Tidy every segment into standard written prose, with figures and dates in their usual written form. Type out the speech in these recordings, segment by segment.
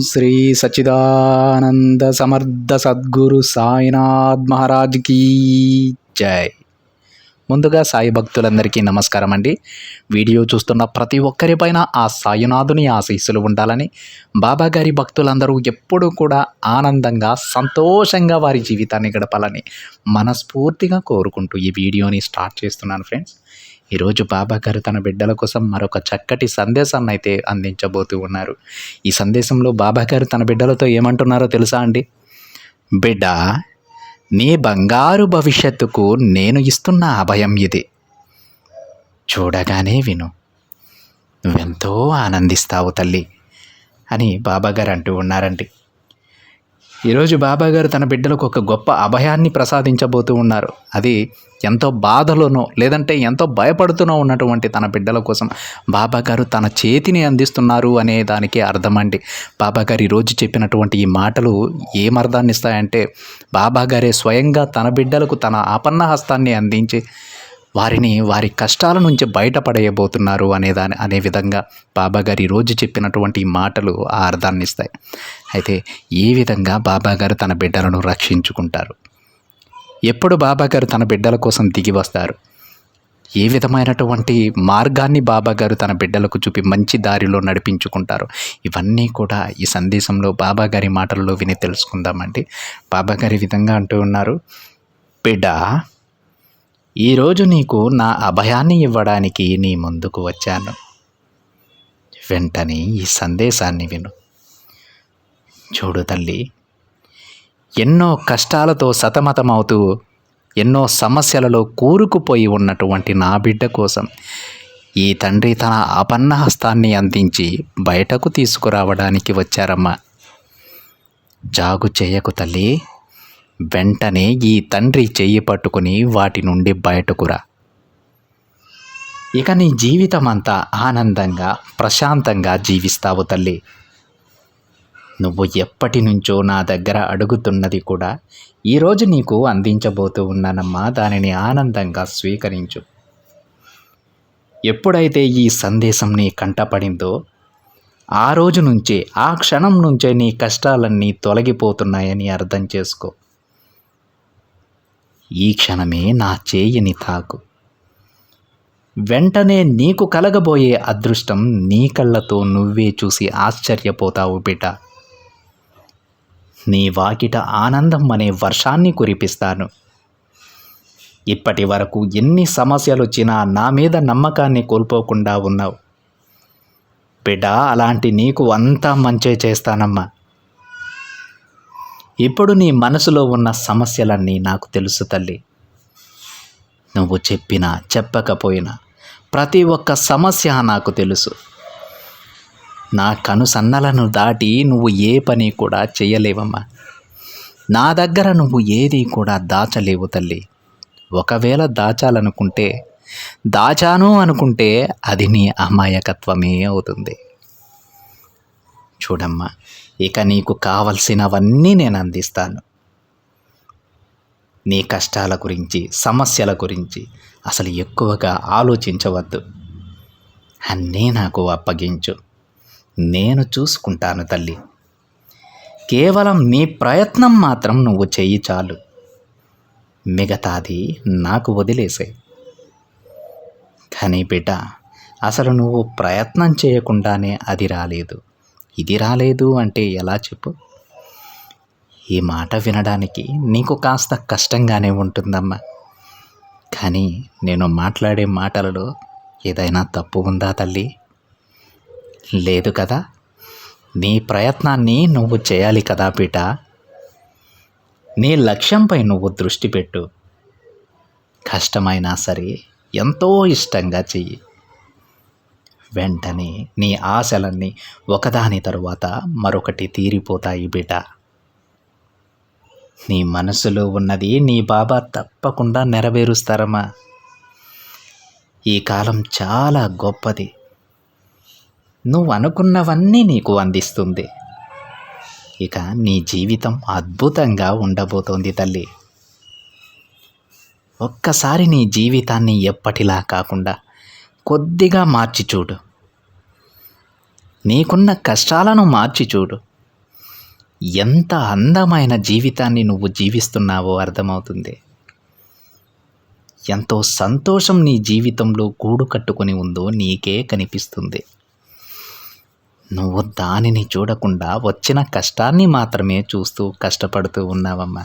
శ్రీ సచ్చిదానంద సమర్థ సద్గురు సాయినాథ్ మహారాజ్ కీ జై. ముందుగా సాయి భక్తులందరికీ నమస్కారం అండి. వీడియో చూస్తున్న ప్రతి ఒక్కరిపైన ఆ సాయినాథుని ఆశీస్సులు ఉండాలని, బాబాగారి భక్తులందరూ ఎప్పుడూ కూడా ఆనందంగా సంతోషంగా వారి జీవితాన్ని గడపాలని మనస్ఫూర్తిగా కోరుకుంటూ ఈ వీడియోని స్టార్ట్ చేస్తున్నాను ఫ్రెండ్స్. ఈరోజు బాబాగారు తన బిడ్డల కోసం మరొక చక్కటి సందేశాన్ని అయితే అందించబోతూ ఉన్నారు. ఈ సందేశంలో బాబాగారు తన బిడ్డలతో ఏమంటున్నారో తెలుసా అండి? బిడ్డ, నీ బంగారు భవిష్యత్తుకు నేను ఇస్తున్న అభయం ఇది. చూడగానే విను, నువ్వెంతో ఆనందిస్తావు తల్లి అని బాబాగారు అంటూ ఉన్నారండి. ఈరోజు బాబాగారు తన బిడ్డలకు ఒక గొప్ప అభయాన్ని ప్రసాదించబోతూ ఉన్నారు. అది ఎంతో బాధలోనో లేదంటే ఎంతో భయపడుతూనో ఉన్నటువంటి తన బిడ్డల కోసం బాబాగారు తన చేతిని అందిస్తున్నారు అనే దానికి అర్థమండి. బాబాగారు ఈరోజు చెప్పినటువంటి ఈ మాటలు ఏమర్థాన్ని ఇస్తాయంటే, బాబాగారే స్వయంగా తన బిడ్డలకు తన ఆపన్న హస్తాన్ని అందించి వారిని వారి కష్టాల నుంచి బయటపడేయబోతున్నారు అనే విధంగా బాబాగారు ఈరోజు చెప్పినటువంటి మాటలు ఆ అర్థాన్ని ఇస్తాయి. అయితే ఏ విధంగా బాబాగారు తన బిడ్డలను రక్షించుకుంటారు, ఎప్పుడు బాబాగారు తన బిడ్డల కోసం దిగి వస్తారు, ఏ విధమైనటువంటి మార్గాన్ని బాబాగారు తన బిడ్డలకు చూపి మంచి దారిలో నడిపించుకుంటారు, ఇవన్నీ కూడా ఈ సందేశంలో బాబాగారి మాటల్లో విని తెలుసుకుందామండి. బాబాగారి విధంగా అంటూ ఉన్నారు, బిడ్డ, ఈరోజు నీకు నా అభయాన్ని ఇవ్వడానికి నీ ముందుకు వచ్చాను. వెంటనే ఈ సందేశాన్ని విను. చూడు తల్లి, ఎన్నో కష్టాలతో సతమతమవుతూ ఎన్నో సమస్యలలో కూరుకుపోయి ఉన్నటువంటి నా బిడ్డ కోసం ఈ తండ్రి తన ఆపన్న హస్తాన్ని అందించి బయటకు తీసుకురావడానికి వచ్చారమ్మా. జాగు చేయకు తల్లి, వెంటనే ఈ తండ్రి చెయ్యి పట్టుకుని వాటి నుండి బయటకురా. ఇక నీ జీవితం అంతా ఆనందంగా ప్రశాంతంగా జీవిస్తావు తల్లి. నువ్వు ఎప్పటి నుంచో నా దగ్గర అడుగుతున్నది కూడా ఈరోజు నీకు అందించబోతూ ఉన్నానమ్మా. దానిని ఆనందంగా స్వీకరించు. ఎప్పుడైతే ఈ సందేశం నీ కంటపడిందో ఆ రోజు నుంచే, ఆ క్షణం నుంచే నీ కష్టాలన్నీ తొలగిపోతున్నాయని అర్థం చేసుకో. ఈ క్షణమే నా చేయిని తాకు. వెంటనే నీకు కలగబోయే అదృష్టం నీ కళ్ళతో నువ్వే చూసి ఆశ్చర్యపోతావు బిడ్డ. నీ వాకిట ఆనందం అనే వర్షాన్ని కురిపిస్తాను. ఇప్పటి వరకు ఎన్ని సమస్యలు వచ్చినా నా మీద నమ్మకాన్ని కోల్పోకుండా ఉన్నావు బిడ్డ. అలాంటి నీకు అంతా మంచే చేస్తానమ్మా. ఇప్పుడు నీ మనసులో ఉన్న సమస్యలన్నీ నాకు తెలుసు తల్లి. నువ్వు చెప్పినా చెప్పకపోయినా ప్రతి ఒక్క సమస్య నాకు తెలుసు. నా కనుసన్నలను దాటి నువ్వు ఏ పని కూడా చేయలేవమ్మా. నా దగ్గర నువ్వు ఏది కూడా దాచలేవు తల్లి. ఒకవేళ దాచాను అనుకుంటే అది నీ అమాయకత్వమే అవుతుంది. చూడమ్మా, ఇక నీకు కావలసినవన్నీ నేను అందిస్తాను. నీ కష్టాల గురించి, సమస్యల గురించి అసలు ఎక్కువగా ఆలోచించవద్దు. అన్నీ నాకు అప్పగించు, నేను చూసుకుంటాను తల్లి. కేవలం నీ ప్రయత్నం మాత్రం నువ్వు చెయ్యి చాలు. మిగతాది నాకు వదిలేసే. కానీ బిడ్డ, అసలు నువ్వు ప్రయత్నం చేయకుండానే అది రాలేదు, ఇది రాలేదు అంటే ఎలా చెప్పు? ఈ మాట వినడానికి నీకు కాస్త కష్టంగానే ఉంటుందమ్మా. కానీ నేను మాట్లాడే మాటలలో ఏదైనా తప్పు ఉందా తల్లి? లేదు కదా. నీ ప్రయత్నాన్ని నువ్వు చేయాలి కదా బిడ్డ. నీ లక్ష్యంపై నువ్వు దృష్టి పెట్టు. కష్టమైనా సరే ఎంతో ఇష్టంగా చెయ్యి. వెంటనే నీ ఆశలన్నీ ఒకదాని తరువాత మరొకటి తీరిపోతాయి బిడ్డ. నీ మనసులో ఉన్నది నీ బాబా తప్పకుండా నెరవేరుస్తారమ్మా. ఈ కాలం చాలా గొప్పది. నువ్వు అనుకున్నవన్నీ నీకు అందిస్తుంది. ఇక నీ జీవితం అద్భుతంగా ఉండబోతోంది తల్లి. ఒక్కసారి నీ జీవితాన్ని ఎప్పటిలా కాకుండా కొద్దిగా మార్చి చూడు. నీకున్న కష్టాలను మార్చి చూడు. ఎంత అందమైన జీవితాన్ని నువ్వు జీవిస్తున్నావో అర్థమవుతుంది. ఎంతో సంతోషం నీ జీవితంలో గూడు కట్టుకొని ఉందో నీకే కనిపిస్తుంది. నువ్వు దానిని చూడకుండా వచ్చిన కష్టాన్ని మాత్రమే చూస్తూ కష్టపడుతూ ఉన్నావమ్మా.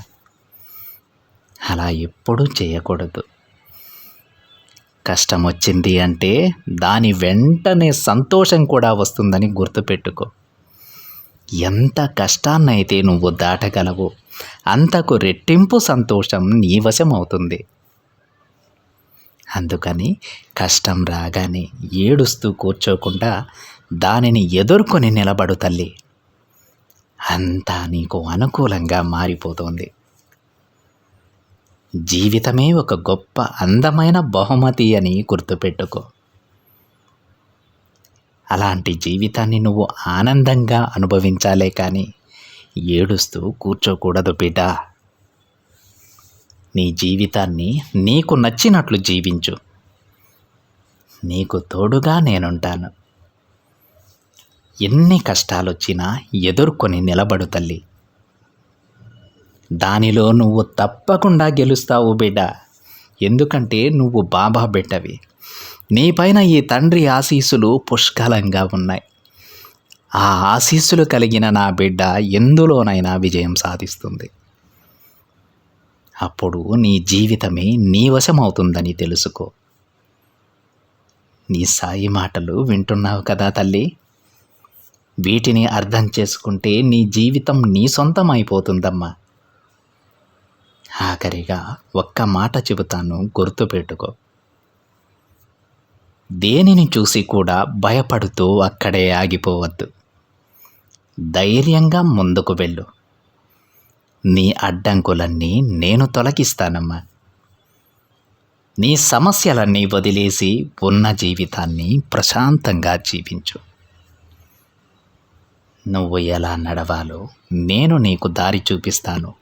అలా ఎప్పుడూ చేయకూడదు. కష్టం వచ్చింది అంటే దాని వెంటనే సంతోషం కూడా వస్తుందని గుర్తుపెట్టుకో. ఎంత కష్టాన్నైతే నువ్వు దాటగలవో అంతకు రెట్టింపు సంతోషం నీ వశం అవుతుంది. అందుకని కష్టం రాగానే ఏడుస్తూ కూర్చోకుండా దానిని ఎదుర్కొని నిలబడు తల్లి. అంతా నీకు అనుకూలంగా మారిపోతుంది. జీవితమే ఒక గొప్ప అందమైన బహుమతి అని గుర్తుపెట్టుకో. అలాంటి జీవితాన్ని నువ్వు ఆనందంగా అనుభవించాలే కానీ ఏడుస్తూ కూర్చోకూడదు బిడ్డ. నీ జీవితాన్ని నీకు నచ్చినట్లు జీవించు. నీకు తోడుగా నేనుంటాను. ఎన్ని కష్టాలొచ్చినా ఎదుర్కొని నిలబడు తల్లి. దానిలో నువ్వు తప్పకుండా గెలుస్తావు బిడ్డ. ఎందుకంటే నువ్వు బాబా బిడ్డవి. నీపైన ఈ తండ్రి ఆశీస్సులు పుష్కలంగా ఉన్నాయి. ఆ ఆశీస్సులు కలిగిన నా బిడ్డ ఎందులోనైనా విజయం సాధిస్తుంది. అప్పుడు నీ జీవితమే నీ వశమవుతుందని తెలుసుకో. నీ సాయి మాటలు వింటున్నావు కదా తల్లి. వీటిని అర్థం చేసుకుంటే నీ జీవితం నీ సొంతం అయిపోతుందమ్మా. ఆఖరిగా ఒక్క మాట చెబుతాను, గుర్తుపెట్టుకో. దేనిని చూసి కూడా భయపడుతూ అక్కడే ఆగిపోవద్దు. ధైర్యంగా ముందుకు వెళ్ళు. నీ అడ్డంకులన్నీ నేను తొలగిస్తానమ్మా. నీ సమస్యలన్నీ వదిలేసి ఉన్న జీవితాన్ని ప్రశాంతంగా జీవించు. నువ్వు ఎలా నడవాలో నేను నీకు దారి చూపిస్తాను.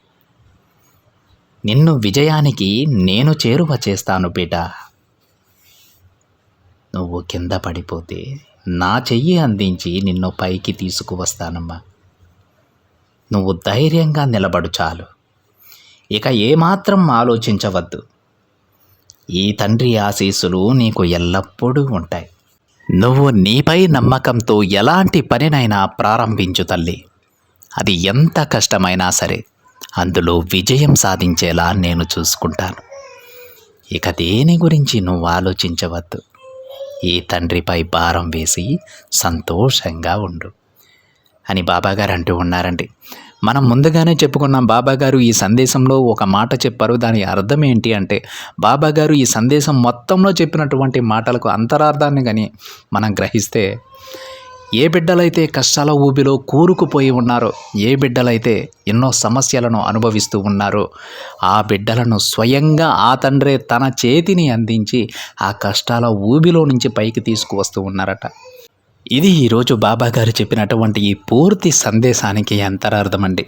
నిన్ను విజయానికి నేను చేరువ చేస్తాను బిడ్డ. నువ్వు కింద పడిపోతే నా చెయ్యి అందించి నిన్ను పైకి తీసుకువస్తానమ్మా. నువ్వు ధైర్యంగా నిలబడు చాలు. ఇక ఏమాత్రం ఆలోచించవద్దు. ఈ తండ్రి ఆశీస్సులు నీకు ఎల్లప్పుడూ ఉంటాయి. నువ్వు నీపై నమ్మకంతో ఎలాంటి పనినైనా ప్రారంభించు తల్లి. అది ఎంత కష్టమైనా సరే అందులో విజయం సాధించేలా నేను చూసుకుంటాను. ఇక దేని గురించి నువ్వు ఆలోచించవద్దు. ఈ తండ్రిపై భారం వేసి సంతోషంగా ఉండు అని బాబాగారు అంటూ ఉన్నారండి. మనం ముందుగానే చెప్పుకున్నాం, బాబాగారు ఈ సందేశంలో ఒక మాట చెప్పారు. దాని అర్థం ఏంటి అంటే, బాబాగారు ఈ సందేశం మొత్తంలో చెప్పినటువంటి మాటలకు అంతరార్థాన్ని కానీ మనం గ్రహిస్తే, ఏ బిడ్డలైతే కష్టాల ఊబిలో కూరుకుపోయి ఉన్నారో, ఏ బిడ్డలైతే ఎన్నో సమస్యలను అనుభవిస్తూ ఉన్నారో, ఆ బిడ్డలను స్వయంగా ఆ తండ్రే తన చేతిని అందించి ఆ కష్టాల ఊబిలో నుంచి పైకి తీసుకువస్తూ ఉన్నారట. ఇది ఈరోజు బాబాగారు చెప్పినటువంటి ఈ పూర్తి సందేశానికి అంతరార్థం అండి.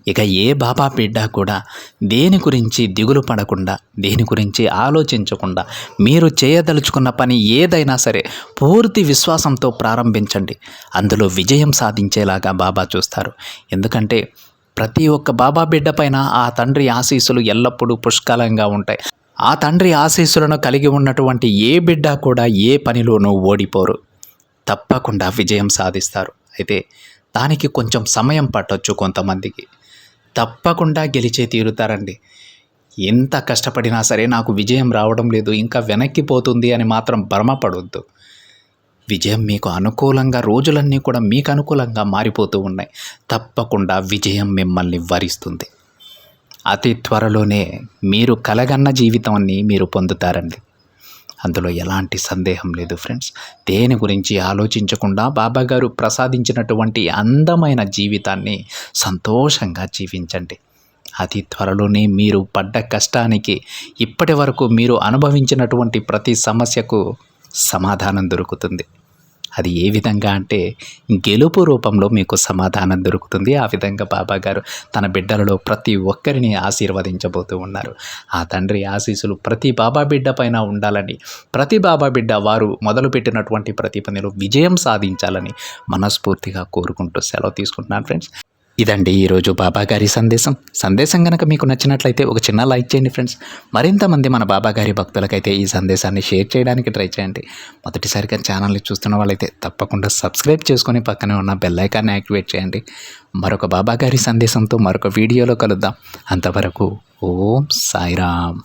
ఇక ఏ బాబా బిడ్డ కూడా దేని గురించి దిగులు పడకుండా, దేని గురించి ఆలోచించకుండా మీరు చేయదలుచుకున్న పని ఏదైనా సరే పూర్తి విశ్వాసంతో ప్రారంభించండి. అందులో విజయం సాధించేలాగా బాబా చూస్తారు. ఎందుకంటే ప్రతి ఒక్క బాబా బిడ్డ పైన ఆ తండ్రి ఆశీస్సులు ఎల్లప్పుడూ పుష్కలంగా ఉంటాయి. ఆ తండ్రి ఆశీస్సులను కలిగి ఉన్నటువంటి ఏ బిడ్డ కూడా ఏ పనిలోనూ ఓడిపోరు. తప్పకుండా విజయం సాధిస్తారు. అయితే దానికి కొంచెం సమయం పట్టొచ్చు కొంతమందికి. తప్పకుండా గెలిచే తీరుతారండి. ఎంత కష్టపడినా సరే నాకు విజయం రావడం లేదు, ఇంకా వెనక్కిపోతుంది అని మాత్రం భ్రమపడొద్దు. విజయం మీకు అనుకూలంగా, రోజులన్నీ కూడా మీకు అనుకూలంగా మారిపోతూ ఉన్నాయి. తప్పకుండా విజయం మిమ్మల్ని వరిస్తుంది. అతి త్వరలోనే మీరు కలగన్న జీవితాన్ని మీరు పొందుతారండి. అందులో ఎలాంటి సందేహం లేదు ఫ్రెండ్స్. దేని గురించి ఆలోచించకుండా బాబాగారు ప్రసాదించినటువంటి అందమైన జీవితాన్ని సంతోషంగా జీవించండి. అతి త్వరలోనే మీరు పడ్డ కష్టానికి, ఇప్పటి వరకు మీరు అనుభవించినటువంటి ప్రతి సమస్యకు సమాధానం దొరుకుతుంది. అది ఏ విధంగా అంటే గెలుపు రూపంలో మీకు సమాధానం దొరుకుతుంది. ఆ విధంగా బాబాగారు తన బిడ్డలలో ప్రతి ఒక్కరిని ఆశీర్వదించబోతూ ఉన్నారు. ఆ తండ్రి ఆశీస్సులు ప్రతి బాబా బిడ్డ పైన ఉండాలని, ప్రతి బాబా బిడ్డ వారు మొదలుపెట్టినటువంటి ప్రతి పనిలో విజయం సాధించాలని మనస్ఫూర్తిగా కోరుకుంటూ సెలవు తీసుకుంటున్నాను ఫ్రెండ్స్. ఇదండి ఈరోజు బాబాగారి సందేశం కనుక మీకు నచ్చినట్లయితే ఒక చిన్న లైక్ చేయండి ఫ్రెండ్స్. మరింతమంది మన బాబాగారి భక్తులకైతే ఈ సందేశాన్ని షేర్ చేయడానికి ట్రై చేయండి. మొదటిసారిగా ఛానల్ని చూస్తున్న వాళ్ళైతే తప్పకుండా సబ్స్క్రైబ్ చేసుకొని పక్కనే ఉన్న బెల్ ఐకాన్ని యాక్టివేట్ చేయండి. మరొక బాబాగారి సందేశంతో మరొక వీడియోలో కలుద్దాం. అంతవరకు ఓం సాయిరామ్.